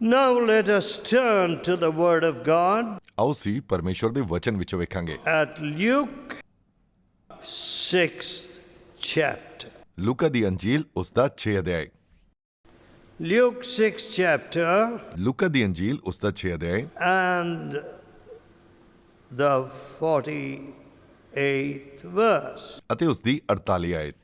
Now let us turn to the Word of God ਆਓ ਸੀ ਪਰਮੇਸ਼ਵਰ ਦੇ ਵਚਨ ਵਿੱਚੋਂ ਵੇਖਾਂਗੇ at Luke 6th chapter. ਲੂਕਾ ਦੀ ਅੰਜੀਲ ਉਸ ਦਾ 6 ਅਧਿਆਇ। Luke 6th chapter ਲੂਕਾ ਦੀ ਅੰਜੀਲ ਉਸ ਦਾ 6 ਅਧਿਆਇ and the 48th verse. ਅਤੇ ਉਸ ਦੀ 48 ਆਇਤ।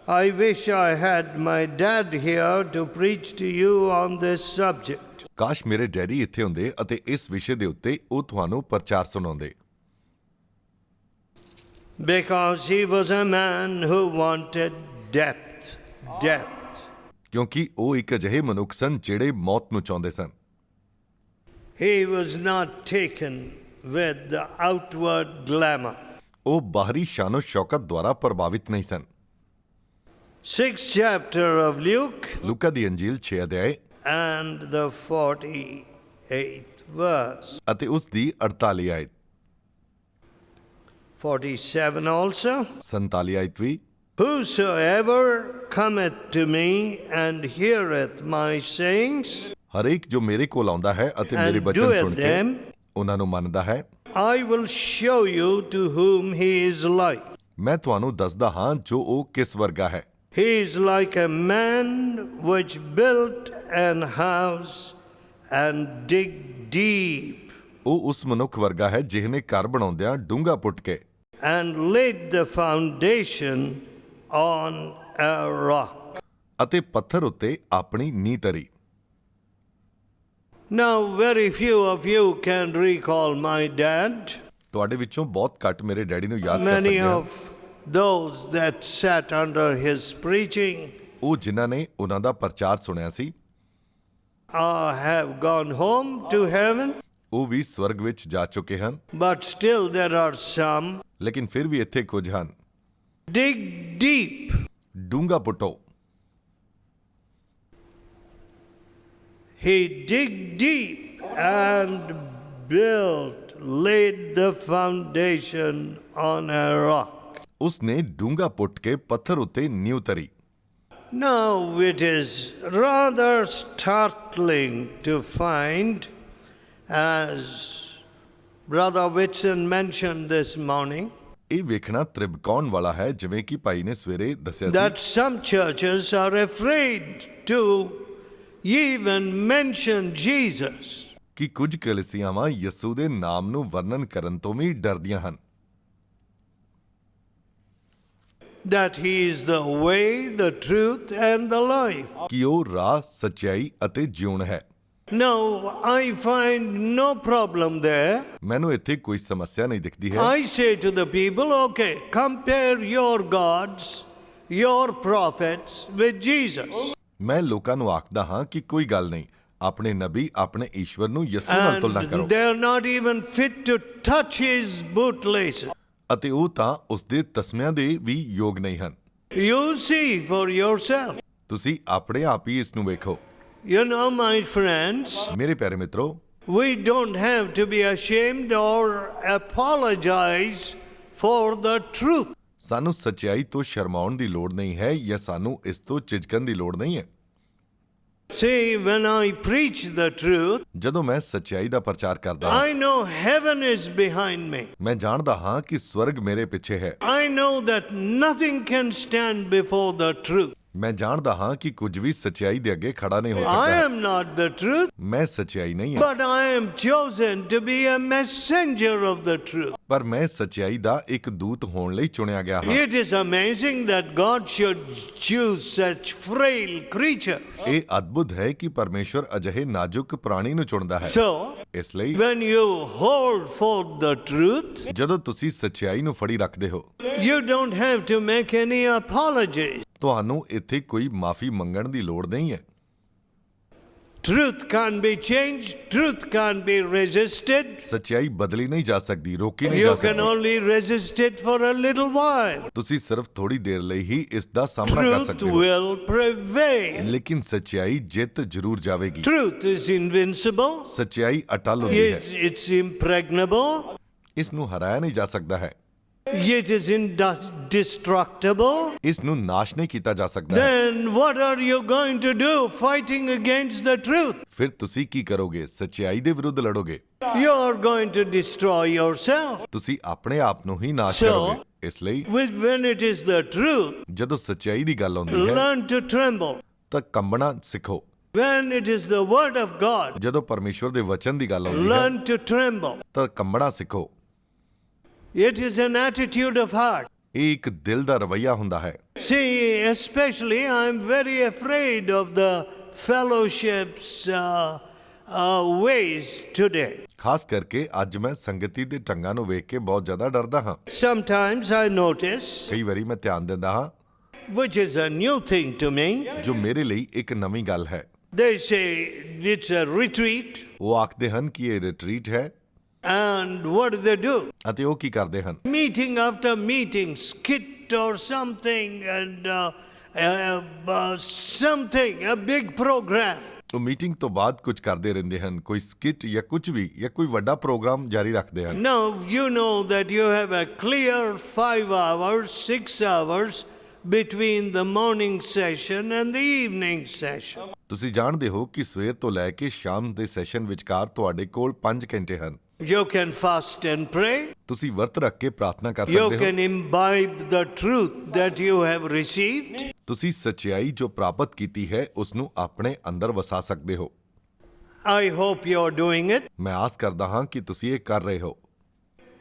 I wish I had my dad here to preach to you on this subject. ਕਾਸ਼ ਮੇਰੇ ਡੈਡੀ ਇੱਥੇ ਹੁੰਦੇ ਅਤੇ ਇਸ ਵਿਸ਼ੇ ਦੇ ਉੱਤੇ ਉਹ ਤੁਹਾਨੂੰ ਪ੍ਰਚਾਰ ਸੁਣਾਉਂਦੇ, Because he was a man who wanted depth. ਕਿਉਂਕਿ ਉਹ ਇੱਕ ਅਜਿਹੇ ਮਨੁੱਖ ਸਨ ਜਿਹੜੇ ਮੌਤ ਨੂੰ ਚਾਹੁੰਦੇ ਸਨ। He was not taken with the outward glamour. ਉਹ ਬਾਹਰੀ ਸ਼ਾਨੋ ਸ਼ੌਕਤ ਦੁਆਰਾ ਪ੍ਰਭਾਵਿਤ ਨਹੀਂ ਸਨ। 6th chapter of Luke ਲੂਕਾ ਦੀ ਅੰਜੀਲ 6 ਅਧਿਆਇ and the 48th verse. ਅਤੇ ਉਸ ਦੀ 48 ਆਇਤ। 47 also. 47 ਆਇਤ ਵੀ। Whosoever cometh to me and heareth my sayings ਹਰੇਕ ਜੋ ਮੇਰੇ ਕੋਲ ਆਉਂਦਾ ਹੈ ਅਤੇ ਮੇਰੇ and ਬਚਨ ਸੁਣ doeth ਕੇ them, ਉਹਨਾਂ ਨੂੰ ਮੰਨਦਾ ਹੈ, I will show you to whom he is like. ਮੈਂ ਤੁਹਾਨੂੰ ਦੱਸਦਾ ਹਾਂ ਜੋ ਉਹ ਕਿਸ ਵਰਗਾ ਹੈ। He is like a man which built an house and dig deep ਉਹ ਉਸ ਮਨੁੱਖ ਵਰਗਾ ਹੈ ਜਿਹਨੇ ਘਰ ਬਣਾਉਂਦਿਆਂ ਡੂੰਘਾ ਪੁੱਟ ਕੇ and laid the foundation on a rock. ਅਤੇ ਪੱਥਰ ਉੱਤੇ ਆਪਣੀ ਨੀਂਹ ਧਰੀ। Now very few of you can recall my dad. ਤੁਹਾਡੇ ਵਿੱਚੋਂ ਬਹੁਤ ਘੱਟ ਮੇਰੇ ਡੈਡੀ ਨੂੰ ਯਾਦ ਕਰ Many ਸਕਦੇ ਹਨ। of those that sat under his preaching ਉਹ ਜਿਨ੍ਹਾਂ ਨੇ ਉਹਨਾਂ ਦਾ ਪ੍ਰਚਾਰ ਸੁਣਿਆ ਸੀ have gone home to heaven, ਉਹ ਵੀ ਸਵਰਗ ਵਿੱਚ ਜਾ ਚੁੱਕੇ ਹਨ, but still there are some. ਲੇਕਿਨ ਫਿਰ ਵੀ ਇੱਥੇ ਕੁਝ ਹਨ। Dig deep. ਡੂੰਘਾ ਪੁੱਟੋ। He dig deep and laid the foundation on a rock. ਉਸ ਨੇ ਡੂੰਘਾ ਪੁੱਟ ਕੇ ਪੱਥਰ ਉੱਤੇ ਨੀਂਹ ਧਰੀ। Now it is rather startling to find, as Brother Whitson mentioned this morning, ਇਹ ਵੇਖਣਾ ਤ੍ਰਿਬਕਾਉਣ ਵਾਲਾ ਹੈ, ਜਿਵੇਂ ਕਿ ਭਾਈ ਨੇ ਸਵੇਰੇ ਦੱਸਿਆ that C some churches are afraid to even mention Jesus. ਕਿ ਕੁਝ ਕਲੀਸਿਆਵਾਂ ਯਿਸੂ ਦੇ ਨਾਮ ਨੂੰ ਵਰਣਨ ਕਰਨ ਤੋਂ ਵੀ ਡਰਦੀਆਂ ਹਨ। That he is the way, the truth and the life. ਕਿ ਉਹ ਰਾਹ, ਸੱਚਾਈ ਅਤੇ ਜਿਉਣ ਹੈ। No, I find no problem there. ਮੈਨੂੰ ਇੱਥੇ ਕੋਈ ਸਮੱਸਿਆ ਨਹੀਂ ਦਿਖਦੀ ਹੈ। I say to the people, okay, compare your gods, your prophets with Jesus. ਮੈਂ ਲੋਕਾਂ ਨੂੰ ਆਖਦਾ ਹਾਂ ਕਿ ਕੋਈ ਗੱਲ ਨਹੀਂ, ਆਪਣੇ ਨਬੀ, ਆਪਣੇ ਈਸ਼ਵਰ ਨੂੰ ਯਿਸੂ ਨਾਲ ਤੁਲਨਾ ਕਰੋ। And they are not even fit to touch his bootlaces. ਅਤੇ ਉਹ ਤਾਂ ਉਸ ਦੇ ਤਸਮਿਆਂ ਦੇ ਵੀ ਯੋਗ ਨਹੀਂ ਹਨ। You see for yourself. ਤੁਸੀਂ ਆਪਣੇ ਆਪ ਹੀ ਇਸ ਨੂੰ ਵੇਖੋ। You know, my friends, ਮੇਰੇ ਪਿਆਰੇ ਮਿੱਤਰੋ, we don't have to be ashamed or apologize for the truth. ਸਾਨੂੰ ਸੱਚਾਈ ਤੋਂ ਸ਼ਰਮਾਉਣ ਦੀ ਲੋੜ ਨਹੀਂ ਹੈ ਜਾਂ ਸਾਨੂੰ ਇਸ ਤੋਂ ਝਿਜਕਣ ਦੀ ਲੋੜ ਨਹੀਂ ਹੈ। See, when I preach the truth, ਜਦੋਂ ਮੈਂ ਸੱਚਾਈ ਦਾ ਪ੍ਰਚਾਰ ਕਰਦਾ ਹਾਂ, I know heaven is behind me. ਮੈਂ ਜਾਣਦਾ ਹਾਂ ਕਿ ਸਵਰਗ ਮੇਰੇ ਪਿੱਛੇ ਹੈ। I know that nothing can stand before the truth. ਮੈਂ ਜਾਣਦਾ ਹਾਂ ਕਿ ਕੁਝ ਵੀ ਸੱਚਾਈ ਦੇ ਅੱਗੇ ਖੜਾ ਨਹੀਂ ਹੋ I ਸਕਦਾ। am not the truth, ਮੈਂ ਸੱਚਾਈ ਨਹੀਂ ਹਾਂ, but I am chosen to be a messenger of the truth. ਪਰ ਮੈਂ ਸੱਚਾਈ ਦਾ ਇੱਕ ਦੂਤ ਹੋਣ ਲਈ ਚੁਣਿਆ ਗਿਆ ਹਾਂ। It is amazing that God should choose such frail creature. ਇਹ ਅਦਭੁਤ ਹੈ ਕਿ ਪਰਮੇਸ਼ਵਰ ਅਜਿਹੇ ਨਾਜ਼ੁਕ ਪ੍ਰਾਣੀ ਨੂੰ ਚੁਣਦਾ ਹੈ। So, ਇਸ ਲਈ when you hold forth the truth, ਜਦੋਂ ਤੁਸੀਂ ਸੱਚਾਈ ਨੂੰ ਫੜੀ ਰੱਖਦੇ ਹੋ, you don't have to make any apologies. ਤੁਹਾਨੂੰ ਇੱਥੇ ਕੋਈ ਮਾਫੀ ਮੰਗਣ ਦੀ ਲੋੜ ਨਹੀਂ ਹੈ। Truth can't be changed. Truth can't be resisted. ਸੱਚਾਈ ਬਦਲੀ ਨਹੀਂ ਜਾ ਸਕਦੀ, ਰੋਕੀ ਨਹੀਂ You ਜਾ can ਸਕਦੀ। only resist it for a little while. ਤੁਸੀਂ ਸਿਰਫ ਥੋੜੀ ਦੇਰ ਲਈ ਹੀ ਇਸ ਦਾ ਸਾਹਮਣਾ ਕਰ Truth ਸਕਦੇ ਹੋ, will prevail. ਲੇਕਿਨ ਸੱਚਾਈ ਜਿੱਤ ਜ਼ਰੂਰ ਜਾਵੇਗੀ। Truth is invincible. ਸੱਚਾਈ ਅਟਲ ਹੁੰਦੀ ਹੈ, It's impregnable. ਇਸ ਨੂੰ ਹਰਾਇਆ ਨਹੀਂ ਜਾ ਸਕਦਾ ਹੈ। it is indestructible, ਇਸ ਨੂੰ ਨਾਸ਼ ਨਹੀਂ ਕੀਤਾ ਜਾ ਸਕਦਾ ਹੈ। then what are you going to do fighting against the truth? ਫਿਰ ਤੁਸੀਂ ਕੀ ਕਰੋਗੇ? ਸੱਚਾਈ ਦੇ ਵਿਰੁੱਧ ਲੜੋਗੇ। You are going to destroy yourself. ਤੁਸੀਂ ਆਪਣੇ ਆਪ ਨੂੰ ਹੀ ਨਾਸ਼ So, ਕਰੋਗੇ। ਇਸ ਲਈ when it is the truth, ਜਦੋਂ ਸੱਚਾਈ ਦੀ ਗੱਲ ਆਉਂਦੀ ਹੈ learn to tremble. ਤਾਂ ਕੰਬਣਾ ਸਿੱਖੋ। When it is the word of God, ਜਦੋਂ ਪਰਮੇਸ਼ਵਰ ਦੇ ਵਚਨ ਦੀ ਗੱਲ ਆਉਂਦੀ ਹੈ learn to tremble. ਤਾਂ ਕੰਬਣਾ ਸਿੱਖੋ। It is an attitude of heart. ਇਹ ਇੱਕ ਦਿਲ ਦਾ ਰਵੱਈਆ ਹੁੰਦਾ ਹੈ। See, especially I'm very afraid of the fellowship's ways today. ਖਾਸ ਕਰਕੇ ਅੱਜ ਮੈਂ ਸੰਗਤੀ ਦੇ ਢੰਗਾਂ ਨੂੰ ਵੇਖ ਕੇ ਬਹੁਤ ਜ਼ਿਆਦਾ ਡਰਦਾ ਹਾਂ। Sometimes I notice, ਕਈ ਵਾਰੀ ਮੈਂ ਧਿਆਨ ਦਿੰਦਾ ਹਾਂ, which is a new thing to me, ਜੋ ਮੇਰੇ ਲਈ ਇੱਕ ਨਵੀਂ ਗੱਲ ਹੈ। they say it's a retreat, ਉਹ ਆਖਦੇ ਹਨ ਕਿ ਇਹ ਰਿਟਰੀਟ ਹੈ, and what do? ਅਤੇ ਉਹ ਕੀ ਕਰਦੇ ਹਨ? Meeting after meeting, skit or something, and something, a big program. ਉਹ ਮੀਟਿੰਗ ਤੋਂ ਬਾਅਦ ਕੁਝ ਕਰਦੇ ਰਹਿੰਦੇ ਹਨ, ਕੋਈ ਸਕਿਟ ਜਾਂ ਕੁਝ ਵੀ ਜਾਂ ਕੋਈ ਵੱਡਾ ਪ੍ਰੋਗਰਾਮ ਜਾਰੀ ਰੱਖਦੇ ਹਨ। Now you know that you have a clear 5 hours, 6 hours between the morning session and the evening session. ਤੁਸੀਂ ਜਾਣਦੇ ਹੋ ਕਿ ਸਵੇਰ ਤੋਂ ਲੈ ਕੇ ਸ਼ਾਮ ਦੇ ਸੈਸ਼ਨ ਵਿਚਕਾਰ ਤੁਹਾਡੇ ਕੋਲ 5 ਘੰਟੇ ਹਨ। You can fast and pray. ਤੁਸੀਂ ਵਰਤ ਰੱਖ ਕੇ ਪ੍ਰਾਰਥਨਾ ਕਰ You ਸਕਦੇ ਹੋ। can imbibe the truth that you have received. ਤੁਸੀਂ ਸੱਚਾਈ ਜੋ ਪ੍ਰਾਪਤ ਕੀਤੀ ਹੈ ਉਸ ਨੂੰ ਆਪਣੇ ਅੰਦਰ ਵਸਾ ਸਕਦੇ ਹੋ। I hope you are doing it. ਮੈਂ ਆਸ ਕਰਦਾ ਹਾਂ ਕਿ ਤੁਸੀਂ ਇਹ ਕਰ ਰਹੇ ਹੋ।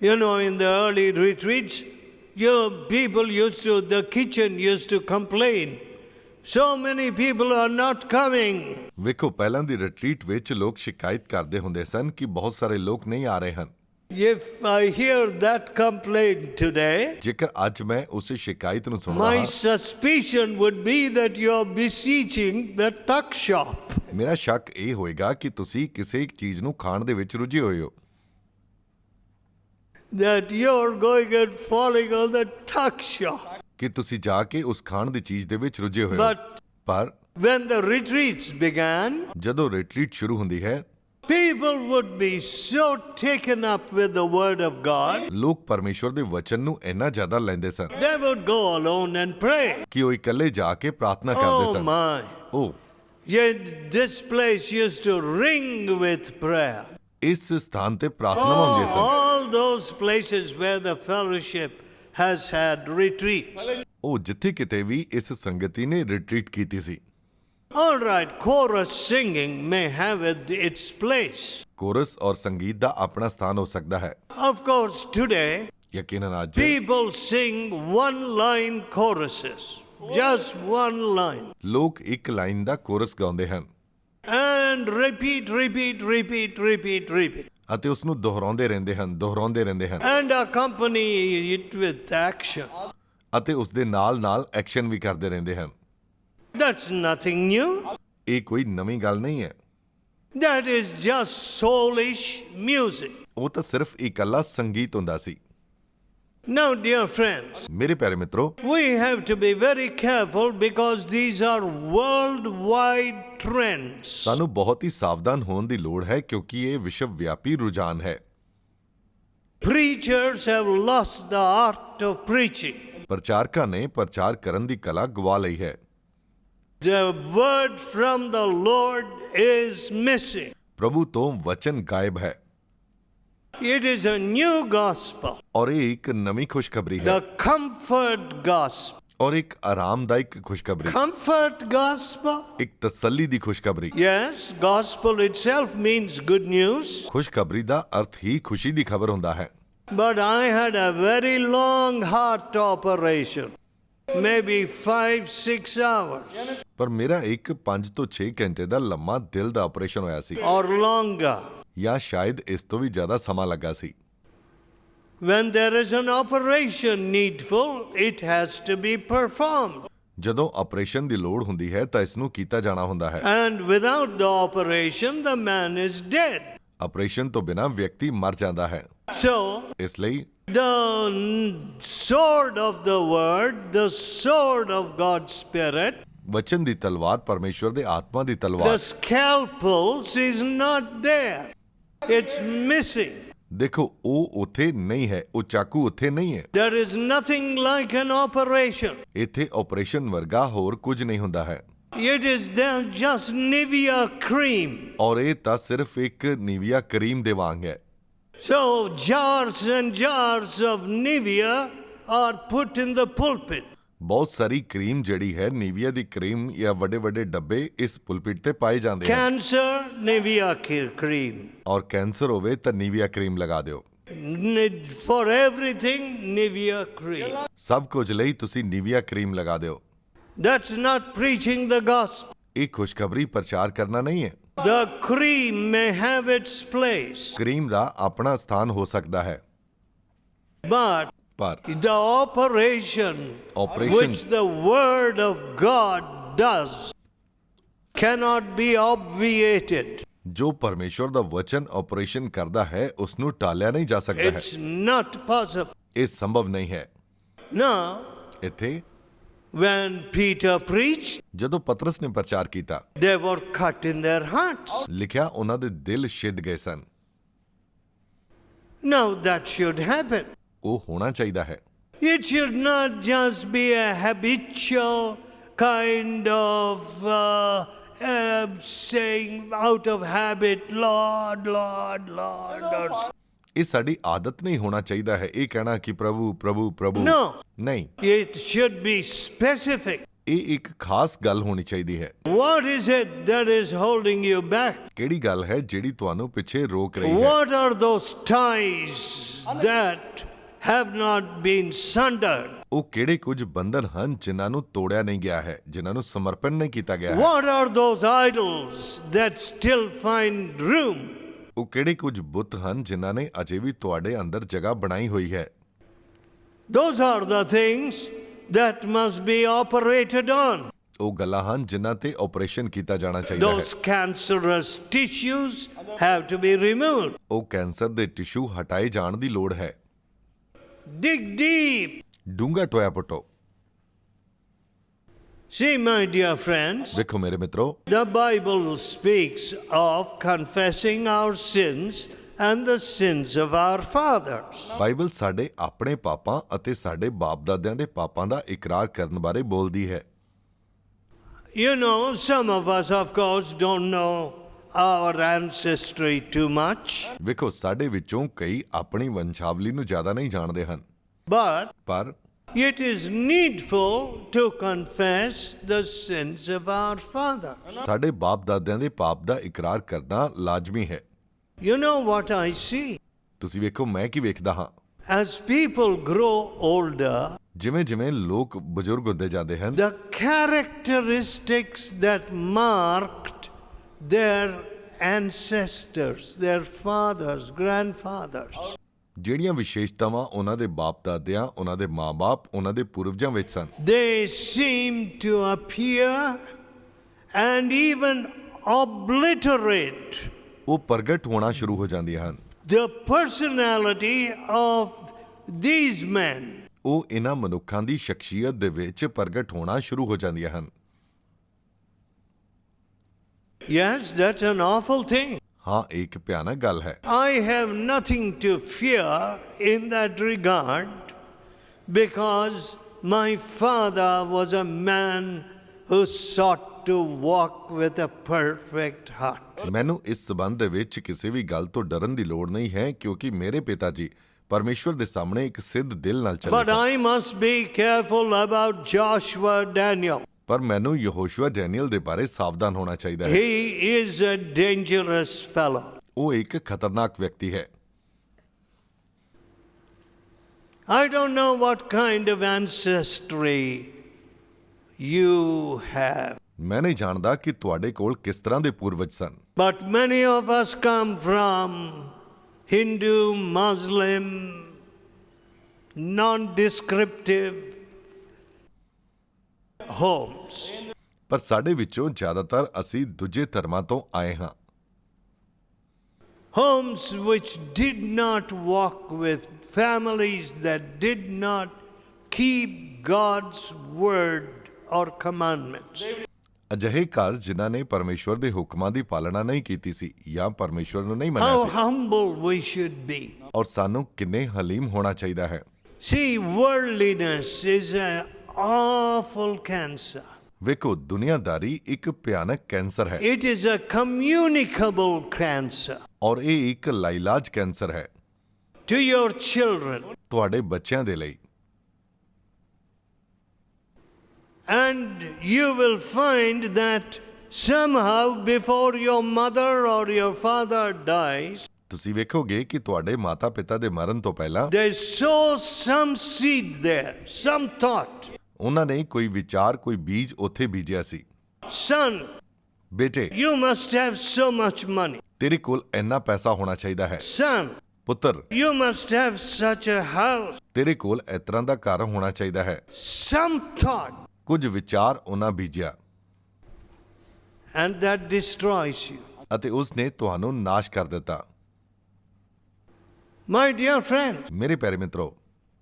You know, in the early retreats, the kitchen used to complain. So many people are not coming. ਵੇਖੋ, ਪਹਿਲਾਂ ਦੀ ਰਿਟਰੀਟ ਵਿੱਚ ਲੋਕ ਸ਼ਿਕਾਇਤ ਕਰਦੇ ਹੁੰਦੇ ਸਨ ਕਿ ਬਹੁਤ ਸਾਰੇ ਲੋਕ ਨਹੀਂ ਆ ਰਹੇ ਹਨ। If I hear that complaint today, ਜੇਕਰ ਅੱਜ ਮੈਂ ਉਸ ਸ਼ਿਕਾਇਤ ਨੂੰ ਸੁਣਦਾ my ਹਾਂ, suspicion would be that you are beseeching the tuck shop. ਮੇਰਾ ਸ਼ੱਕ ਇਹ ਹੋਏਗਾ ਕਿ ਤੁਸੀਂ ਕਿਸੇ ਚੀਜ਼ ਨੂੰ ਖਾਣ ਦੇ ਵਿੱਚ ਰੁੱਝੇ ਹੋਏ ਹੋ। That you're going and falling on the tuck shop. ਕਿ ਤੁਸੀਂ ਜਾ ਕੇ ਉਸ ਖਾਣ ਦੀ ਚੀਜ਼ ਦੇ ਵਿੱਚ ਰੁੱਝੇ ਹੋਏ ਹੋ। But ਪਰ when the retreats began, ਜਦੋਂ ਰਿਟਰੀਟ ਸ਼ੁਰੂ ਹੁੰਦੀ ਹੈ, people would be so taken up with the word of God, ਲੋਕ ਪਰਮੇਸ਼ਵਰ ਦੇ ਵਚਨ ਨੂੰ ਇੰਨਾ ਜ਼ਿਆਦਾ ਲੈਂਦੇ ਸਨ they would go alone and pray. ਕਿ ਉਹ ਇਕੱਲੇ ਜਾ ਕੇ ਪ੍ਰਾਰਥਨਾ ਕਰਦੇ Oh ਸਨ। my. ਉਹ Yet this place used to ring with prayer. ਇਸ ਸਥਾਨ ਤੇ ਪ੍ਰਾਰਥਨਾ ਹੁੰਦੀ ਸਨ। All those places where the fellowship has had retreats. ਉਹ ਜਿੱਥੇ ਕਿਤੇ ਵੀ ਇਸ ਸੰਗਤੀ ਨੇ ਰਿਟਰੀਟ ਕੀਤੀ ਸੀ। All right, chorus singing may have its place. Course ਔਰ ਸੰਗੀਤ ਦਾ ਆਪਣਾ ਸਥਾਨ ਹੋ ਸਕਦਾ ਹੈ। Of course, today, ਯਕੀਨਨ ਅੱਜ people sing one-line choruses. Just one line. ਲੋਕ ਇੱਕ ਲਾਈਨ ਦਾ ਕੋਰਸ ਗਾਉਂਦੇ ਹਨ And repeat, repeat, repeat, repeat, repeat. ਅਤੇ ਉਸ ਨੂੰ ਦੁਹਰਾਉਂਦੇ ਰਹਿੰਦੇ ਹਨ And accompany it with action. ਅਤੇ ਉਸ ਦੇ ਨਾਲ ਐਕਸ਼ਨ ਵੀ ਕਰਦੇ ਰਹਿੰਦੇ ਹਨ। That's nothing new. ਇਹ ਕੋਈ ਨਵੀਂ ਗੱਲ ਨਹੀਂ ਹੈ। That is just soulish music. ਉਹ ਤਾਂ ਸਿਰਫ ਇਕੱਲਾ ਸੰਗੀਤ ਹੁੰਦਾ ਸੀ। Now, dear friends, ਮੇਰੇ ਪਿਆਰੇ ਮਿੱਤਰੋ, we have to be very careful because these are worldwide trends. ਸਾਨੂੰ ਬਹੁਤ ਹੀ ਸਾਵਧਾਨ ਹੋਣ ਦੀ ਲੋੜ ਹੈ ਕਿਉਂਕਿ ਇਹ ਵਿਸ਼ਵ ਵਿਆਪੀ ਰੁਝਾਨ ਹੈ। Preachers have lost the art of preaching. ਪ੍ਰਚਾਰਕਾਂ ਨੇ ਪ੍ਰਚਾਰ ਕਰਨ ਦੀ ਕਲਾ ਗਵਾ ਲਈ ਹੈ। The word from the Lord is missing. ਪ੍ਰਭੂ ਤੋਂ ਵਚਨ ਗਾਇਬ ਹੈ। It is a new gospel. ਔਰ ਇਹ ਇੱਕ ਨਵੀਂ ਖੁਸ਼ਖਬਰੀ ਹੈ। The comfort gospel. ਔਰ ਇੱਕ ਆਰਾਮਦਾਇਕ ਖੁਸ਼ਖਬਰੀ। Comfort gospel? ਇੱਕ ਤਸੱਲੀ ਦੀ ਖੁਸ਼ਖਬਰੀ। Yes, gospel itself means good news. ਖੁਸ਼ਖਬਰੀ ਦਾ ਅਰਥ ਹੀ ਖੁਸ਼ੀ ਦੀ ਖਬਰ ਹੁੰਦਾ ਹੈ। But I had a very long heart operation. Maybe 5-6 hours. ਪਰ ਮੇਰਾ ਇੱਕ 5 ਤੋਂ 6 ਘੰਟੇ ਦਾ ਲੰਮਾ ਦਿਲ ਦਾ ਆਪਰੇਸ਼ਨ ਹੋਇਆ ਸੀ। Or longer. ਜਾਂ ਸ਼ਾਇਦ ਇਸ ਤੋਂ ਵੀ ਜ਼ਿਆਦਾ ਸਮਾਂ ਲੱਗਾ ਸੀ। When there is an operation needful, it has to be performed. ਜਦੋਂ ਆਪਰੇਸ਼ਨ ਦੀ ਲੋੜ ਹੁੰਦੀ ਹੈ ਤਾਂ ਇਸ ਨੂੰ ਕੀਤਾ ਜਾਣਾ ਹੁੰਦਾ ਹੈ। And without the operation, the man is dead. Operation ਤੋਂ ਬਿਨਾਂ ਵਿਅਕਤੀ ਮਰ ਜਾਂਦਾ ਹੈ। So, ਇਸ ਲਈ the sword of the word, the sword of God's Spirit, ਵਚਨ ਦੀ ਤਲਵਾਰ ਪਰਮੇਸ਼ਵਰ ਦੇ ਆਤਮਾ ਦੀ the Talwar, scalpels is not there. It's missing. ਦੇਖੋ ਉਹ ਉੱਥੇ ਨਹੀਂ ਹੈ, ਉਹ ਚਾਕੂ ਉੱਥੇ ਨਹੀਂ ਹੈ। There is nothing like an operation. ਇੱਥੇ ਆਪਰੇਸ਼ਨ ਵਰਗਾ ਹੋਰ ਕੁਝ ਨਹੀਂ ਹੁੰਦਾ ਹੈ। It is there just Nivea cream. ਔਰ ਇਹ ਤਾਂ ਸਿਰਫ ਇੱਕ ਨੀਵੀਆ ਕਰੀਮ ਦੇ ਵਾਂਗ ਹੈ। So jars and jars of Nivea are put in the pulpit. ਬਹੁਤ ਸਾਰੀ ਕਰੀਮ ਜਿਹੜੀ ਹੈ ਨੀਵੀਆ ਦੀ ਕਰੀਮ ਜਾਂ ਵੱਡੇ ਵੱਡੇ ਡੱਬੇ ਇਸ ਪੁਲਪਿਟ ਤੇ ਪਾਏ ਜਾਂਦੇ ਹਨ। Cancer, Nivea cream. ਔਰ ਕੈਂਸਰ ਹੋਵੇ ਤਾਂ ਨੀਵੀਆ ਕਰੀਮ ਲਗਾ ਦਿਓ। For everything, Nivea cream. ਸਭ ਕੁਝ ਲਈ ਤੁਸੀਂ ਨੀਵੀਆ ਕਰੀਮ ਲਗਾ ਦਿਓ। That's not preaching the gospel. ਇਹ ਖੁਸ਼ਖਬਰੀ ਪ੍ਰਚਾਰ ਕਰਨਾ ਨਹੀਂ ਹੈ। The cream may have its place, cream ਦਾ ਆਪਣਾ ਸਥਾਨ ਹੋ ਸਕਦਾ ਹੈ, but ਪਰ the operation Operation. which the Word of God does cannot be obviated. ਜੋ ਪਰਮੇਸ਼ਵਰ ਦਾ ਵਚਨ ਆਪਰੇਸ਼ਨ ਕਰਦਾ ਹੈ ਉਸ ਨੂੰ ਟਾਲਿਆ ਨਹੀਂ ਜਾ ਸਕਦਾ ਹੈ। It's not possible. ਇਹ ਸੰਭਵ ਨਹੀਂ ਹੈ। Now, ਇੱਥੇ when Peter preached, ਜਦੋਂ ਪਤਰਸ ਨੇ ਪ੍ਰਚਾਰ ਕੀਤਾ, they were cut in their hearts. ਲਿਖਿਆ ਉਹਨਾਂ ਦੇ ਦਿਲ ਛਿੱਦ ਗਏ ਸਨ। Now that should happen. ਉਹ ਹੋਣਾ ਚਾਹੀਦਾ ਹੈ। It should not just be a habitual kind of saying out of habit, Lord, Lord, Lord. Or... ਇਹ ਸਾਡੀ ਆਦਤ ਨਹੀਂ ਹੋਣਾ ਚਾਹੀਦਾ ਹੈ ਇਹ ਕਹਿਣਾ ਕਿ ਪ੍ਰਭੂ ਪ੍ਰਭੂ ਪ੍ਰਭੂ। No. ਨਹੀਂ, It should be specific. ਇਹ ਇੱਕ ਖਾਸ ਗੱਲ ਹੋਣੀ ਚਾਹੀਦੀ ਹੈ। What is it that is holding you back? ਕਿਹੜੀ ਗੱਲ ਹੈ ਜਿਹੜੀ ਤੁਹਾਨੂੰ ਪਿੱਛੇ ਰੋਕ ਰਹੀ ਹੈ? What are those ties that have not been sundered? ਉਹ ਕਿਹੜੇ ਕੁਝ ਬੰਧਨ ਹਨ ਜਿਨ੍ਹਾਂ ਨੂੰ ਤੋੜਿਆ ਨਹੀਂ ਗਿਆ ਹੈ, ਜਿਨ੍ਹਾਂ ਨੂੰ ਸਮਰਪਣ ਨਹੀਂ ਕੀਤਾ ਗਿਆ ਹੈ? What are those idols that still find room? ਉਹ ਕਿਹੜੇ ਕੁਝ ਬੁੱਤ ਹਨ ਜਿਨ੍ਹਾਂ ਨੇ ਅਜੇ ਵੀ ਤੁਹਾਡੇ ਅੰਦਰ ਜਗ੍ਹਾ ਬਣਾਈ ਹੋਈ ਹੈ? Those are the things that must be operated on. ਉਹ ਗੱਲਾਂ ਹਨ ਜਿਨ੍ਹਾਂ ਤੇ ਆਪਰੇਸ਼ਨ ਕੀਤਾ ਜਾਣਾ ਚਾਹੀਦਾ ਹੈ। Those cancerous tissues have to be removed. ਉਹ ਕੈਂਸਰ ਦੇ ਟਿਸ਼ੂ ਹਟਾਏ ਜਾਣ ਦੀ ਲੋੜ ਹੈ। Dig deep. ਡੂੰਘਾ ਟੋਇਆ ਪੁੱਟੋ। See, my dear friends, ਦੇਖੋ ਮੇਰੇ ਮਿੱਤਰੋ, the Bible speaks of confessing our sins and the sins of our fathers. Bible ਸਾਡੇ ਆਪਣੇ ਪਾਪਾਂ ਅਤੇ ਸਾਡੇ ਬਾਪ ਦਾਦਿਆਂ ਦੇ ਪਾਪਾਂ ਦਾ ਇਕਰਾਰ ਕਰਨ ਬਾਰੇ ਬੋਲਦੀ ਹੈ। You know, some of us, of course, don't know our ancestry too much. ਵੇਖੋ ਸਾਡੇ ਵਿੱਚੋਂ ਕਈ ਆਪਣੀ ਵੰਸ਼ਾਵਲੀ ਨੂੰ ਜ਼ਿਆਦਾ ਨਹੀਂ ਜਾਣਦੇ ਹਨ, But ਪਰ it is needful to confess the sins of our fathers. ਸਾਡੇ ਬਾਪ ਦਾਦਿਆਂ ਦੇ ਪਾਪ ਦਾ ਇਕਰਾਰ ਕਰਨਾ ਲਾਜ਼ਮੀ ਹੈ। You know what I see? ਤੁਸੀਂ ਵੇਖੋ ਮੈਂ ਕੀ ਵੇਖਦਾ ਹਾਂ। As people grow older, ਜਿਵੇਂ ਜਿਵੇਂ ਲੋਕ ਬਜ਼ੁਰਗ ਹੁੰਦੇ ਜਾਂਦੇ ਹਨ, the characteristics that marked their ancestors, their fathers, grandfathers, ਜਿਹੜੀਆਂ ਵਿਸ਼ੇਸ਼ਤਾਵਾਂ ਉਹਨਾਂ ਦੇ ਬਾਪ ਦਾਦਿਆਂ, ਉਹਨਾਂ ਦੇ ਮਾਂ-ਬਾਪ, ਉਹਨਾਂ ਦੇ ਪੂਰਵਜਾਂ ਵਿੱਚ ਸਨ, they seem to appear and even obliterate ਉਹ ਪ੍ਰਗਟ ਹੋਣਾ ਸ਼ੁਰੂ ਹੋ ਜਾਂਦੀਆਂ ਹਨ। the personality of these men. ਉਹ ਇਹਨਾਂ ਮਨੁੱਖਾਂ ਦੀ ਸ਼ਖਸੀਅਤ ਦੇ ਵਿੱਚ ਪ੍ਰਗਟ ਹੋਣਾ ਸ਼ੁਰੂ ਹੋ ਜਾਂਦੀਆਂ ਹਨ। Yes, that's an awful thing. ਹਾਂ, ਇਹ ਇੱਕ ਭਿਆਨਕ ਗੱਲ ਹੈ। I have nothing to fear in that regard because my father was a man who sought to walk with a perfect heart. ਮੈਨੂੰ ਇਸ ਸਬੰਧ ਦੇ ਵਿੱਚ ਕਿਸੇ ਵੀ ਗੱਲ ਤੋਂ ਡਰਨ ਦੀ ਲੋੜ ਨਹੀਂ ਹੈ ਕਿਉਂਕਿ ਮੇਰੇ ਪਿਤਾ ਜੀ ਪਰਮੇਸ਼ਵਰ ਦੇ ਸਾਹਮਣੇ ਇੱਕ ਸਿੱਧ ਦਿਲ ਨਾਲ ਚੱਲੇ But son. I must be careful about Joshua Daniel. ਪਰ ਮੈਨੂੰ ਯਹੋਸ਼ੂਆ ਡੈਨੀਅਲ ਦੇ ਬਾਰੇ ਸਾਵਧਾਨ ਹੋਣਾ ਚਾਹੀਦਾ ਹੈ। He is a dangerous fellow. ਉਹ ਇੱਕ ਖਤਰਨਾਕ ਵਿਅਕਤੀ ਹੈ। I don't know what kind of ancestry you have. ਮੈਂ ਨਹੀਂ ਜਾਣਦਾ ਕਿ ਤੁਹਾਡੇ ਕੋਲ ਕਿਸ ਤਰ੍ਹਾਂ ਦੇ ਪੂਰਵਜ ਸਨ, But many of us come from Hindu, Muslim, non-descriptive homes. ਪਰ ਸਾਡੇ ਵਿੱਚੋਂ ਜ਼ਿਆਦਾਤਰ ਅਸੀਂ ਦੂਜੇ ਧਰਮਾਂ ਤੋਂ ਆਏ ਹਾਂ। Homes which did not walk with families that did not keep God's word or commandments. ਅਜਿਹੇ ਘਰ ਜਿਨ੍ਹਾਂ ਨੇ ਪਰਮੇਸ਼ਵਰ ਦੇ ਹੁਕਮਾਂ ਦੀ ਪਾਲਣਾ ਨਹੀਂ ਕੀਤੀ ਸੀ ਜਾਂ ਪਰਮੇਸ਼ਵਰ ਨੂੰ ਨਹੀਂ ਮੰਨਿਆ How C humble we should be. ਔਰ ਸਾਨੂੰ ਕਿੰਨੇ ਹਲੀਮ ਹੋਣਾ ਚਾਹੀਦਾ ਹੈ। See, worldliness is an awful cancer. ਵੇਖੋ, ਦੁਨੀਆਦਾਰੀ ਇੱਕ ਭਿਆਨਕ ਕੈਂਸਰ ਹੈ It is a communicable cancer. ਔਰ ਇਹ ਇੱਕ ਲਾਇਲਾਜ ਕੈਂਸਰ ਹੈ To your children. ਤੁਹਾਡੇ ਬੱਚਿਆਂ ਦੇ ਲਈ। And you will find that somehow before your mother or your father dies, ਤੁਸੀਂ ਵੇਖੋਗੇ ਕਿ ਤੁਹਾਡੇ ਮਾਤਾ ਪਿਤਾ ਦੇ ਮਰਨ ਤੋਂ ਪਹਿਲਾਂ they sow some seed there, some thought. ਉਹਨਾਂ ਨੇ ਕੋਈ ਵਿਚਾਰ, ਕੋਈ ਬੀਜ ਉੱਥੇ ਬੀਜਿਆ ਸੀ। Son, ਬੇਟੇ, you must have so much money. ਤੇਰੇ ਕੋਲ ਇੰਨਾ ਪੈਸਾ ਹੋਣਾ ਚਾਹੀਦਾ ਹੈ। Son, ਪੁੱਤਰ, you must have such a house. ਤੇਰੇ ਕੋਲ ਇਸ ਤਰ੍ਹਾਂ ਦਾ ਘਰ ਹੋਣਾ ਚਾਹੀਦਾ ਹੈ। Some thought. ਕੁਝ ਵਿਚਾਰ ਉਹਨਾਂ ਬੀਜਿਆ And that destroys you. ਅਤੇ ਉਸ ਨੇ ਤੁਹਾਨੂੰ ਨਾਸ਼ ਕਰ ਦਿੱਤਾ। My dear friend, ਮੇਰੇ ਪਿਆਰੇ ਮਿੱਤਰੋ,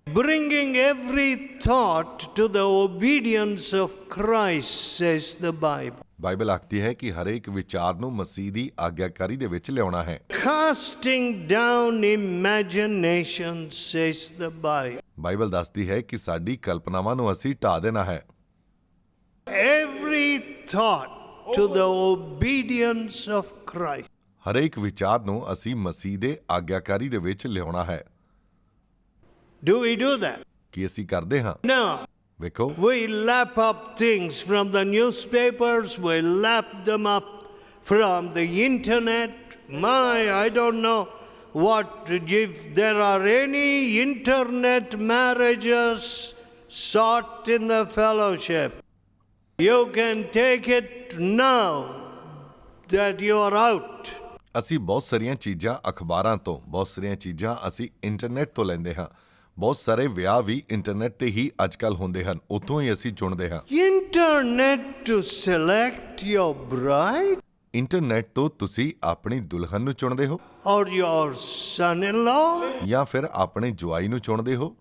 bringing every thought to the obedience of Christ, says the Bible. Bible ਆਖਦੀ ਹੈ ਕਿ ਹਰੇਕ ਵਿਚਾਰ ਨੂੰ ਮਸੀਹ ਦੀ ਆਗਿਆਕਾਰੀ ਦੇ ਵਿੱਚ ਲਿਆਉਣਾ ਹੈ। Casting down imagination, says the Bible. Bible ਦੱਸਦੀ ਹੈ ਕਿ ਸਾਡੀ ਕਲਪਨਾਵਾਂ ਨੂੰ ਅਸੀਂ ਢਾ ਦੇਣਾ ਹੈ। Every thought to the obedience of Christ. ਹਰੇਕ ਵਿਚਾਰ ਨੂੰ ਅਸੀਂ ਮਸੀਹ ਦੇ ਆਗਿਆਕਾਰੀ ਦੇ ਵਿੱਚ ਲਿਆਉਣਾ ਹੈ। Do we do that? ਕੀ ਅਸੀਂ ਕਰਦੇ ਹਾਂ? No. ਵੇਖੋ, We lap up things from the newspapers, we lap them up from the internet. I don't know if there are any internet marriages sought in the fellowship. You can take it now that you are out. ਅਸੀਂ ਬਹੁਤ ਸਾਰੀਆਂ ਚੀਜ਼ਾਂ ਅਖਬਾਰਾਂ ਤੋਂ, ਬਹੁਤ ਸਾਰੀਆਂ ਚੀਜ਼ਾਂ ਅਸੀਂ ਇੰਟਰਨੈਟ ਤੋਂ ਲੈਂਦੇ ਹਾਂ। ਬਹੁਤ ਸਾਰੇ ਵਿਆਹ ਵੀ ਇੰਟਰਨੈਟ ਤੇ ਹੀ ਅੱਜਕੱਲ ਹੁੰਦੇ ਹਨ, ਉੱਥੋਂ ਹੀ ਅਸੀਂ ਚੁਣਦੇ ਹਾਂ। Internet to select your bride? Internet ਤੋਂ ਤੁਸੀਂ ਆਪਣੀ ਦੁਲਹਨ ਨੂੰ ਚੁਣਦੇ ਹੋ Or your son-in-law? ਜਾਂ ਫਿਰ ਆਪਣੇ ਜਵਾਈ ਨੂੰ ਚੁਣਦੇ ਹੋ?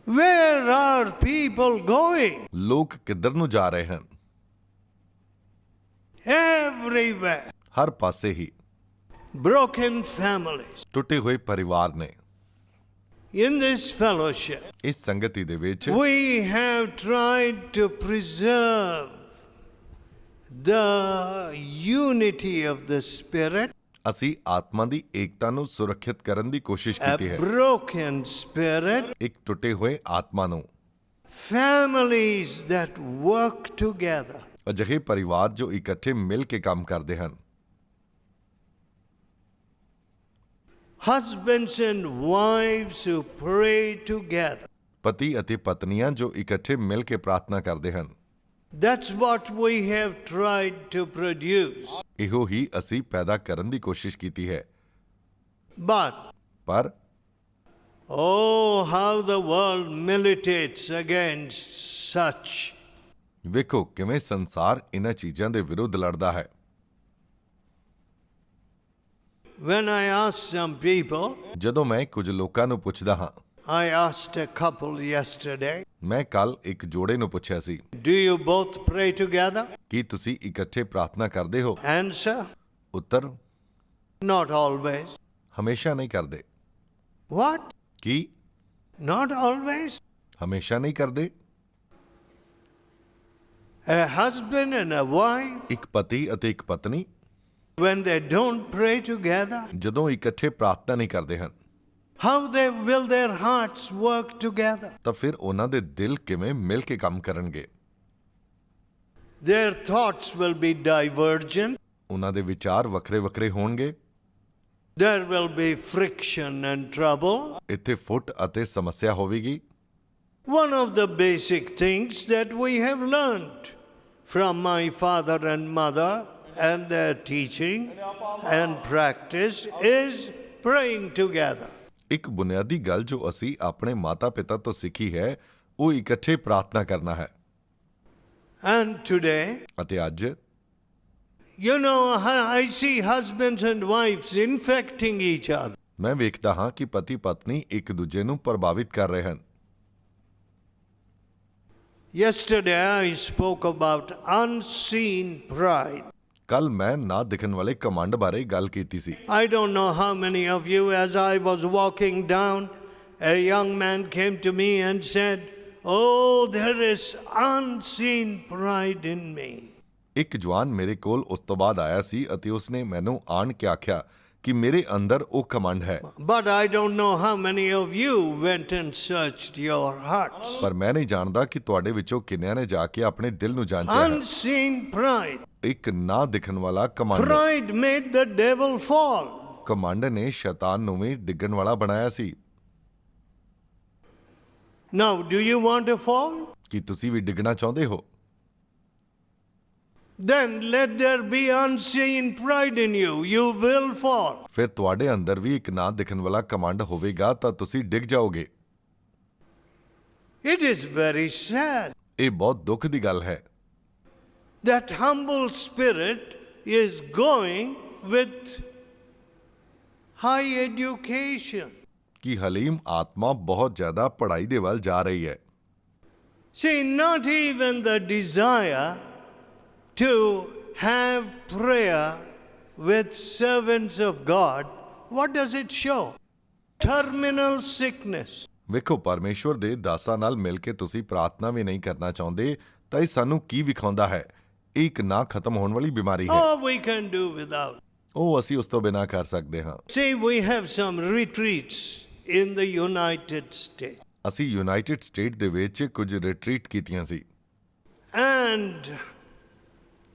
Where are people going? ਲੋਕ ਕਿੱਧਰ ਨੂੰ ਜਾ ਰਹੇ ਹਨ? Everywhere. ਹਰ ਪਾਸੇ ਹੀ Broken families. ਟੁੱਟੇ ਹੋਏ ਪਰਿਵਾਰ ਨੇ। In this fellowship, ਇਸ ਸੰਗਤੀ ਦੇ ਵਿੱਚ we have tried to preserve the unity of the Spirit. ਅਸੀਂ ਆਤਮਾ ਦੀ ਏਕਤਾ ਨੂੰ ਸੁਰੱਖਿਅਤ ਕਰਨ ਦੀ ਕੋਸ਼ਿਸ਼ A ਕੀਤੀ ਹੈ। broken spirit. ਇੱਕ ਟੁੱਟੇ ਹੋਏ ਆਤਮਾ ਨੂੰ। Families that work together. ਅਜਿਹੇ ਪਰਿਵਾਰ ਜੋ ਇਕੱਠੇ ਮਿਲ ਕੇ ਕੰਮ ਕਰਦੇ ਹਨ। Husbands and wives who pray together. ਪਤੀ ਅਤੇ ਪਤਨੀਆਂ ਜੋ ਇਕੱਠੇ ਮਿਲ ਕੇ ਪ੍ਰਾਰਥਨਾ ਕਰਦੇ ਹਨ। That's what we have tried to produce. ਇਹੋ ਹੀ ਅਸੀਂ ਪੈਦਾ ਕਰਨ ਦੀ ਕੋਸ਼ਿਸ਼ ਕੀਤੀ ਹੈ। But, ਪਰ oh, how the world militates against such. ਵੇਖੋ ਕਿਵੇਂ ਸੰਸਾਰ ਇਹਨਾਂ ਚੀਜ਼ਾਂ ਦੇ ਵਿਰੁੱਧ ਲੜਦਾ ਹੈ। When I ask some people, ਜਦੋਂ ਮੈਂ ਕੁਝ ਲੋਕਾਂ ਨੂੰ ਪੁੱਛਦਾ ਹਾਂ, I asked a couple yesterday, ਮੈਂ ਕੱਲ ਇੱਕ ਜੋੜੇ ਨੂੰ ਪੁੱਛਿਆ ਸੀ, do you both pray together? ਕੀ ਤੁਸੀਂ ਇਕੱਠੇ ਪ੍ਰਾਰਥਨਾ ਕਰਦੇ ਹੋ? Answer, Uttar, not always. ਹਮੇਸ਼ਾ ਨਹੀਂ ਕਰਦੇ। What? Ki Not always? ਹਮੇਸ਼ਾ ਨਹੀਂ ਕਰਦੇ? A husband and a wife, ਇੱਕ ਪਤੀ ਅਤੇ ਇੱਕ ਪਤਨੀ when they don't pray together, ਜਦੋਂ ਇਕੱਠੇ ਪ੍ਰਾਰਥਨਾ ਨਹੀਂ ਕਰਦੇ ਹਨ, how will their hearts work together? ਤਾਂ ਫਿਰ ਉਹਨਾਂ ਦੇ ਦਿਲ ਕਿਵੇਂ ਮਿਲ ਕੇ ਕੰਮ ਕਰਨਗੇ? Their thoughts will be divergent. ਉਹਨਾਂ ਦੇ ਵਿਚਾਰ ਵੱਖਰੇ ਵੱਖਰੇ ਹੋਣਗੇ। There will be friction and trouble. ਇੱਥੇ ਫੁੱਟ ਅਤੇ ਸਮੱਸਿਆ ਹੋਵੇਗੀ। One of the basic things that we have learned from my father and mother and their teaching and practice is praying together. ਇੱਕ ਬੁਨਿਆਦੀ ਗੱਲ ਜੋ ਅਸੀਂ ਆਪਣੇ ਮਾਤਾ ਪਿਤਾ ਤੋਂ ਸਿੱਖੀ ਹੈ, ਉਹ ਇਕੱਠੇ ਪ੍ਰਾਰਥਨਾ ਕਰਨਾ ਹੈ। And today, ਅਤੇ ਅੱਜ you know, I see husbands and wives infecting each other. ਮੈਂ ਵੇਖਦਾ ਹਾਂ ਕਿ ਪਤੀ ਪਤਨੀ ਇੱਕ ਦੂਜੇ ਨੂੰ ਪ੍ਰਭਾਵਿਤ ਕਰ ਰਹੇ ਹਨ। Yesterday I spoke about unseen pride. ਕੱਲ ਮੈਂ ਨਾ ਦਿਖਣ ਵਾਲੇ ਕਮੰਡ ਬਾਰੇ ਗੱਲ ਕੀਤੀ ਸੀ। I don't know how many of you, as I was walking down, a young man came to me and said, "Oh, there is unseen pride in me." ਇੱਕ ਜਵਾਨ ਮੇਰੇ ਕੋਲ ਉਸ ਤੋਂ ਬਾਅਦ ਆਇਆ ਸੀ ਅਤੇ ਉਸਨੇ ਮੈਨੂੰ ਆਣ ਕੇ ਆਖਿਆ ਕਿ ਮੇਰੇ ਅੰਦਰ ਉਹ ਕਮੰਡ ਹੈ। But I don't know how many of you went and searched your hearts. ਪਰ ਮੈਂ ਨਹੀਂ ਜਾਣਦਾ ਕਿ ਤੁਹਾਡੇ ਵਿੱਚੋਂ ਕਿੰਨਿਆਂ ਨੇ ਜਾ ਕੇ ਆਪਣੇ ਦਿਲ ਨੂੰ ਜਾਂਚਿਆ ਹੈ। Unseen pride. ਇੱਕ ਨਾ ਦਿਖਣ ਵਾਲਾ ਕਮੰਡ। Pride made the devil fall. ਕਮੰਡ ਨੇ ਸ਼ੈਤਾਨ ਨੂੰ ਵੀ ਡਿੱਗਣ ਵਾਲਾ ਬਣਾਇਆ ਸੀ। Now, do you want to fall? ਕੀ ਤੁਸੀਂ ਵੀ ਡਿੱਗਣਾ ਚਾਹੁੰਦੇ ਹੋ? Then let there be unseen pride in you. You will fall. ਫਿਰ ਤੁਹਾਡੇ ਅੰਦਰ ਵੀ ਇੱਕ ਨਾ ਦਿਖਣ ਵਾਲਾ ਕਮੰਡ ਹੋਵੇਗਾ ਤਾਂ ਤੁਸੀਂ ਡਿੱਗ ਜਾਓਗੇ। It is very sad. ਇਹ ਬਹੁਤ ਦੁੱਖ ਦੀ ਗੱਲ ਹੈ। That humble spirit is going with high education. ਕਿ ਹਲੀਮ ਆਤਮਾ ਬਹੁਤ ਜ਼ਿਆਦਾ ਪੜ੍ਹਾਈ ਦੇ ਵੱਲ ਜਾ ਰਹੀ ਹੈ। See, not even the desire to have prayer with servants of God, what does it show? Terminal sickness. ਵੇਖੋ, ਪਰਮੇਸ਼ਵਰ ਦੇ ਦਾਸਾਂ ਨਾਲ ਮਿਲ ਕੇ ਤੁਸੀਂ ਪ੍ਰਾਰਥਨਾ ਵੀ ਨਹੀਂ ਕਰਨਾ ਚਾਹੁੰਦੇ ਤਾਂ ਇਹ ਸਾਨੂੰ ਕੀ ਵਿਖਾਉਂਦਾ ਹੈ? ਇਹ ਇੱਕ ਨਾ ਖਤਮ ਹੋਣ ਵਾਲੀ ਬਿਮਾਰੀ ਹੈ। Oh, we can do without. ਉਹ ਅਸੀਂ ਉਸ ਤੋਂ ਬਿਨਾਂ ਕਰ ਸਕਦੇ ਹਾਂ। See, we have some retreats in the United States. ਅਸੀਂ ਯੂਨਾਈਟਿਡ ਸਟੇਟ ਦੇ ਵਿੱਚ ਕੁਝ ਰਿਟਰੀਟ ਕੀਤੀਆਂ ਸੀ। And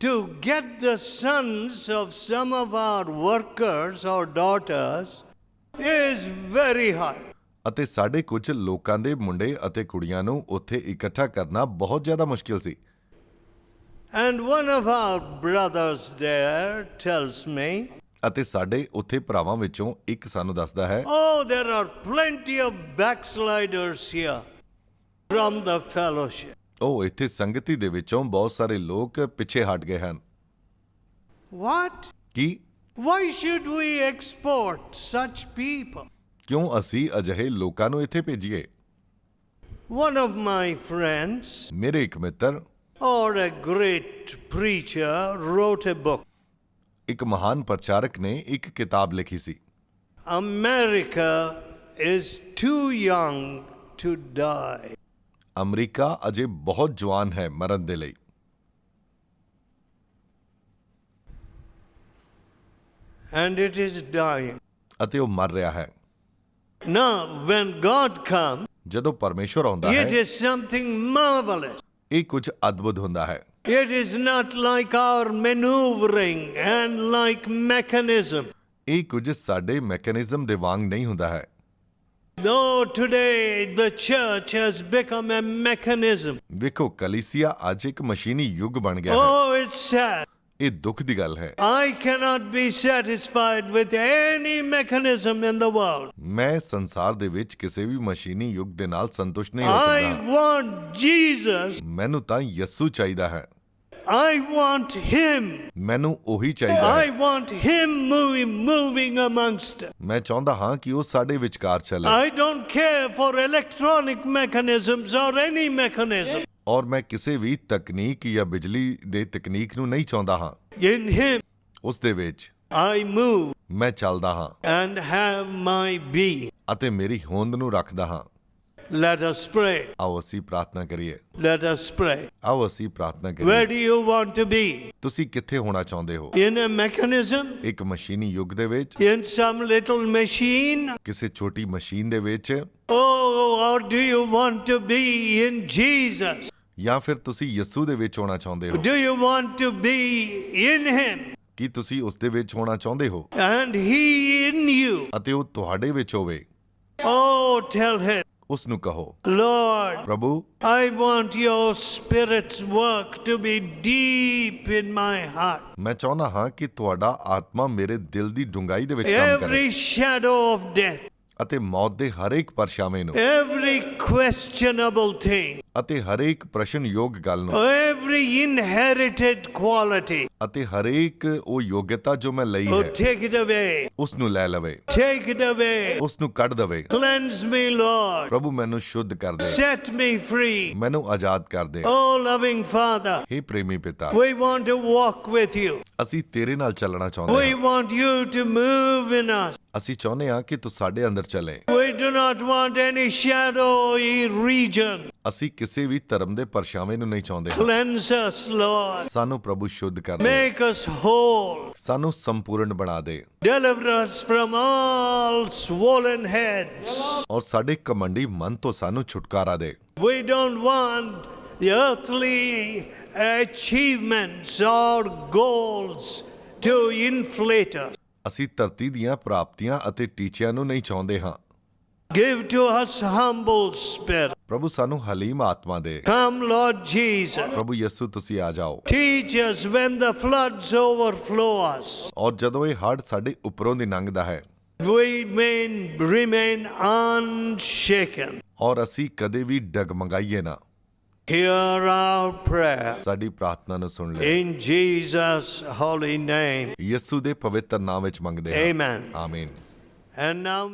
to get the sons of some of our workers or daughters is very hard. ਅਤੇ ਸਾਡੇ ਕੁਝ ਲੋਕਾਂ ਦੇ ਮੁੰਡੇ ਅਤੇ ਕੁੜੀਆਂ ਨੂੰ ਉੱਥੇ ਇਕੱਠਾ ਕਰਨਾ ਬਹੁਤ ਜ਼ਿਆਦਾ ਮੁਸ਼ਕਿਲ ਸੀ। And one of our brothers there tells me, ਅਤੇ ਸਾਡੇ ਉੱਥੇ ਭਰਾਵਾਂ ਵਿੱਚੋਂ ਇੱਕ ਸਾਨੂੰ ਦੱਸਦਾ ਹੈ, oh, there are plenty of backsliders here from the fellowship. ਉਹ ਇੱਥੇ ਸੰਗਤੀ ਦੇ ਵਿੱਚੋਂ ਬਹੁਤ ਸਾਰੇ ਲੋਕ ਪਿੱਛੇ ਹਟ ਗਏ ਹਨ। What? Ki? Why should we export such people? ਕਿਉਂ ਅਸੀਂ ਅਜਿਹੇ ਲੋਕਾਂ ਨੂੰ ਇੱਥੇ ਭੇਜੀਏ? One of my friends, ਮੇਰੇ ਇੱਕ ਮਿੱਤਰ or a great preacher, wrote a book. ਇੱਕ ਮਹਾਨ ਪ੍ਰਚਾਰਕ ਨੇ ਇੱਕ ਕਿਤਾਬ ਲਿਖੀ ਸੀ। America is too young to die. America ਅਜੇ ਬਹੁਤ ਜਵਾਨ ਹੈ ਮਰਨ ਦੇ ਲਈ। And it is dying. ਅਤੇ ਉਹ ਮਰ ਰਿਹਾ ਹੈ। Now, when God comes, ਜਦੋਂ ਪਰਮੇਸ਼ਵਰ ਆਉਂਦਾ it ਹੈ, is something marvelous. ਇਹ ਕੁਝ ਅਦਭੁਤ ਹੁੰਦਾ ਹੈ। It is not like our maneuvering and like mechanism. ਇਹ ਕੁਝ ਸਾਡੇ ਮੈਕੈਨਿਜ਼ਮ ਦੇ ਵਾਂਗ ਨਹੀਂ ਹੁੰਦਾ ਹੈ। No, today the church has become a mechanism. ਵੇਖੋ, ਕਲੀਸਿਆ ਅੱਜ ਇੱਕ ਮਸ਼ੀਨੀ ਯੁੱਗ ਬਣ ਗਿਆ ਹੈ। Oh, it's sad. ਇਹ ਦੁੱਖ ਦੀ ਗੱਲ ਹੈ। I cannot be satisfied with any mechanism in the world. ਮੈਂ ਸੰਸਾਰ ਦੇ ਵਿੱਚ ਕਿਸੇ ਵੀ ਮਸ਼ੀਨੀ ਯੁੱਗ ਦੇ ਨਾਲ ਸੰਤੁਸ਼ਟ ਨਹੀਂ ਹੋ I ਸਕਦਾ। want Jesus. ਮੈਨੂੰ ਤਾਂ ਯਿਸੂ ਚਾਹੀਦਾ ਹੈ। I want Him. ਮੈਨੂੰ ਉਹੀ ਚਾਹੀਦਾ I ਹੈ। want Him moving amongst us. ਮੈਂ ਚਾਹੁੰਦਾ ਹਾਂ ਕਿ ਉਹ ਸਾਡੇ ਵਿਚਕਾਰ ਚੱਲੇ। I don't care for electronic mechanisms or any mechanism. ਔਰ ਮੈਂ ਕਿਸੇ ਵੀ ਤਕਨੀਕ ਜਾਂ ਬਿਜਲੀ ਦੇ ਤਕਨੀਕ ਨੂੰ ਨਹੀਂ ਚਾਹੁੰਦਾ ਹਾਂ। In Him, ਉਸ ਦੇ ਵਿੱਚ I move ਮੈਂ ਚੱਲਦਾ ਹਾਂ and have my being. ਅਤੇ ਮੇਰੀ ਹੋਂਦ ਨੂੰ ਰੱਖਦਾ ਹਾਂ। Let us pray. ਆਓ ਅਸੀਂ ਪ੍ਰਾਰਥਨਾ ਕਰੀਏ। Let us pray. ਆਓ ਅਸੀਂ ਪ੍ਰਾਰਥਨਾ Where ਕਰੀਏ। do you want to be? ਤੁਸੀਂ ਕਿੱਥੇ ਹੋਣਾ ਚਾਹੁੰਦੇ ਹੋ? In a mechanism? ਇੱਕ ਮਸ਼ੀਨੀ ਯੁੱਗ ਦੇ ਵਿੱਚ? In some little machine? ਕਿਸੇ ਛੋਟੀ ਮਸ਼ੀਨ ਦੇ ਵਿੱਚ? Oh, or do you want to be in Jesus? ਜਾਂ ਫਿਰ ਤੁਸੀਂ ਯਿਸੂ ਦੇ ਵਿੱਚ ਹੋਣਾ ਚਾਹੁੰਦੇ ਹੋ? Do you want to be in Him ਕੀ ਤੁਸੀਂ ਉਸ ਦੇ ਵਿੱਚ ਹੋਣਾ ਚਾਹੁੰਦੇ ਹੋ and He in you? ਅਤੇ ਉਹ ਤੁਹਾਡੇ ਵਿੱਚ ਹੋਵੇ? Oh, tell Him, ਉਸ ਨੂੰ ਕਹੋ, Lord, ਪ੍ਰਭੂ, I want your Spirit's work to be deep in my heart. ਮੈਂ ਚਾਹੁੰਦਾ ਹਾਂ ਕਿ ਤੁਹਾਡਾ ਆਤਮਾ ਮੇਰੇ ਦਿਲ ਦੀ ਡੂੰਘਾਈ ਦੇ ਵਿੱਚ ਕੰਮ ਕਰੇ Every shadow of death, ਅਤੇ ਮੌਤ ਦੇ ਹਰ ਇੱਕ ਪਰਛਾਵੇਂ ਨੂੰ, every questionable thing, ਅਤੇ ਹਰੇਕ ਪ੍ਰਸ਼ਨਯੋਗ ਗੱਲ ਨੂੰ every inherited quality. ਅਤੇ ਹਰੇਕ ਉਹ ਯੋਗਤਾ ਜੋ ਮੈਂ ਲਈ Oh, ਹੈ take it away. ਉਸ ਨੂੰ ਲੈ ਲਵੇ, Take it away. ਉਸ ਨੂੰ ਕੱਢ ਦਵੇ। Cleanse me, Lord. ਪ੍ਰਭੂ ਮੈਨੂੰ ਸ਼ੁੱਧ ਕਰ ਦੇ, Set me free. ਮੈਨੂੰ ਆਜ਼ਾਦ ਕਰ ਦੇ। Oh, loving Father, ਹੇ ਪ੍ਰੇਮੀ ਪਿਤਾ, we want to walk with you. ਅਸੀਂ ਤੇਰੇ ਨਾਲ ਚੱਲਣਾ ਚਾਹੁੰਦੇ We ਹਾਂ। want you to move in us. ਅਸੀਂ ਚਾਹੁੰਦੇ ਹਾਂ ਕਿ ਤੂੰ ਸਾਡੇ ਅੰਦਰ ਚੱਲੇ। We do not want any shadowy region. ਅਸੀਂ ਕਿਸੇ ਵੀ ਧਰਮ ਦੇ ਪਰਛਾਵੇਂ ਨੂੰ ਨਹੀਂ ਚਾਹੁੰਦੇ। Cleanse us, Lord. ਸਾਨੂੰ ਪ੍ਰਭੂ ਸ਼ੁੱਧ ਕਰ ਦੇ, Make us whole. ਸਾਨੂੰ ਸੰਪੂਰਨ ਬਣਾ ਦੇ Deliver us from all swollen heads. ਔਰ ਸਾਡੇ ਘਮੰਡੀ ਮਨ ਤੋਂ ਸਾਨੂੰ ਛੁਟਕਾਰਾ ਦੇ। We don't want the earthly achievements or goals to inflate us. ਅਸੀਂ ਧਰਤੀ ਦੀਆਂ ਪ੍ਰਾਪਤੀਆਂ ਅਤੇ ਟੀਚਿਆਂ ਨੂੰ ਨਹੀਂ ਚਾਹੁੰਦੇ ਹਾਂ। Give to us humble spirit. ਪ੍ਰਭੂ ਸਾਨੂੰ ਹਲੀਮ ਆਤਮਾ ਦੇ। Come, Lord Jesus. ਪ੍ਰਭੂ ਯਿਸੂ ਤੁਸੀਂ ਆ ਜਾਓ Teach us when the floods overflow us. ਔਰ ਜਦੋਂ ਇਹ ਹੜ੍ਹ ਸਾਡੇ ਉੱਪਰੋਂ ਦੀ ਲੰਘਦਾ ਹੈ We may remain unshaken. ਔਰ ਅਸੀਂ ਕਦੇ ਵੀ ਡਗਮਗਾਈਏ ਨਾ। Hear our prayer. ਸਾਡੀ ਪ੍ਰਾਰਥਨਾ ਨੂੰ ਸੁਣ ਲੈ। In Jesus' holy name. ਯਿਸੂ ਦੇ ਪਵਿੱਤਰ ਨਾਮ ਵਿੱਚ ਮੰਗਦੇ ਹਾਂ। Amen. ਆਮੀਨ। And now